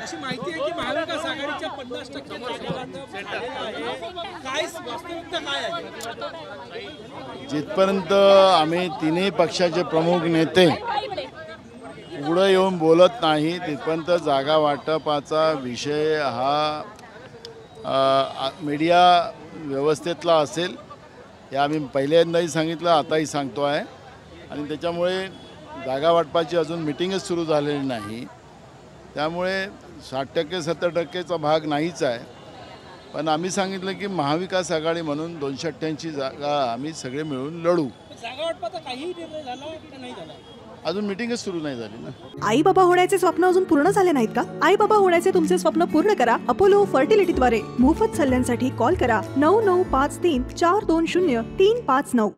अशी माहिती आहे की महाविकास आघाडीच्या 50% काय वास्तविकता काय आहे? जिथपर्यंत आम्ही तिन्ही पक्षाचे प्रमुख नेते पुढे येऊन बोलत नाही तिथपर्यंत जागा वाटपाचा विषय हा मीडिया व्यवस्थेतला असेल हे आम्ही पहिल्यांदाही सांगितलं, आताही सांगतो आहे. आणि त्याच्यामुळे जागा वाटपाची अजून मिटिंगच सुरू झालेली नाही. त्यामुळे 60% 70%चा भाग नाहीच आहे. पण आम्ही सांगितलं की महाविकास आघाडी म्हणून 288 जागा आम्ही सगळे मिळून लढू. जागा वाटपाचा काही निर्णय झाला की नाही झाला? अजून मिटिंगच सुरू नाही झाली ना. आई बाबा होण्याचे स्वप्न अजून पूर्ण झाले नाहीत का? आई बाबा होण्याचे तुमचे स्वप्न पूर्ण करा अपोलो फर्टिलिटीद्वारे. मोफत सल्ल्यांसाठी कॉल करा 9953 420 359.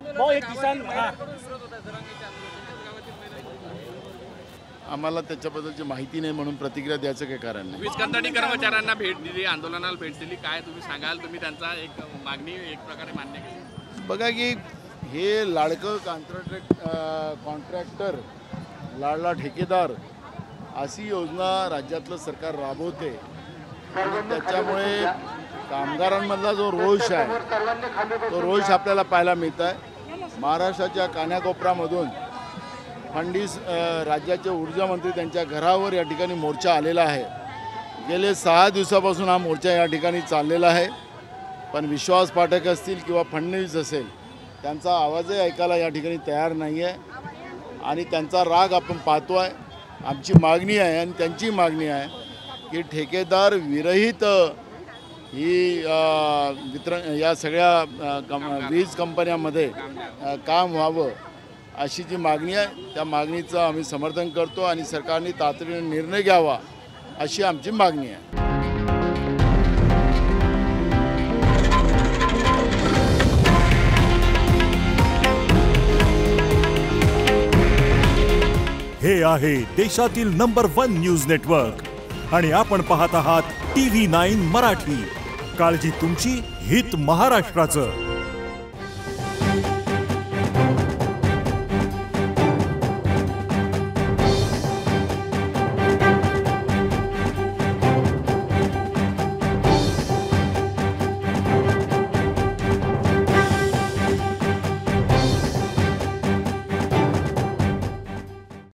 आम्हाला त्याच्याबद्दलची माहिती नाही म्हणून प्रतिक्रिया द्यायचं काही कारण नाही. वीज कंत्राटी कर्मचाऱ्यांना भेट दिली, आंदोलनाला भेट दिली, काय तुम्ही सांगाल? तुम्ही त्यांचा एक मागणी एक प्रकारे मान्य केली? बघा की हे लाडकं कॉन्ट्रॅक्टर लाडला ठेकेदार अशी योजना राज्यातलं सरकार राबवते. त्याच्यामुळे कामगारांमधला जो रोष आहे तो रोष आपल्याला पाहायला मिळत आहे. महाराष्ट्राच्या कानाकोपऱ्यामधून फडणवीस राज्याचे ऊर्जा मंत्री त्यांच्या घरावर या ठिकाणी मोर्चा आलेला आहे. गेले 6 दिवसापासून हा मोर्चा या ठिकाणी चाललेला आहे. पण विश्वास पाठक असतील किंवा फडणवीस असेल त्यांचा आवाजही ऐकायला या ठिकाणी तयार नाही आहे. आणि त्यांचा राग आपण पाहतो आहे. आमची मागणी आहे आणि त्यांची मागणी आहे की ठेकेदार विरहित ही वितरण या सगळ्या वीज कंपन्यांमध्ये काम व्हावं अशी जी मागणी आहे त्या मागणीचं आम्ही समर्थन करतो आणि सरकारने तातडीने निर्णय घ्यावा अशी आमची मागणी आहे. हे आहे देशातील नंबर 1 न्यूज नेटवर्क आणि आपण पाहत आहात TV9 मराठी. काळजी तुमची, हित महाराष्ट्राचं.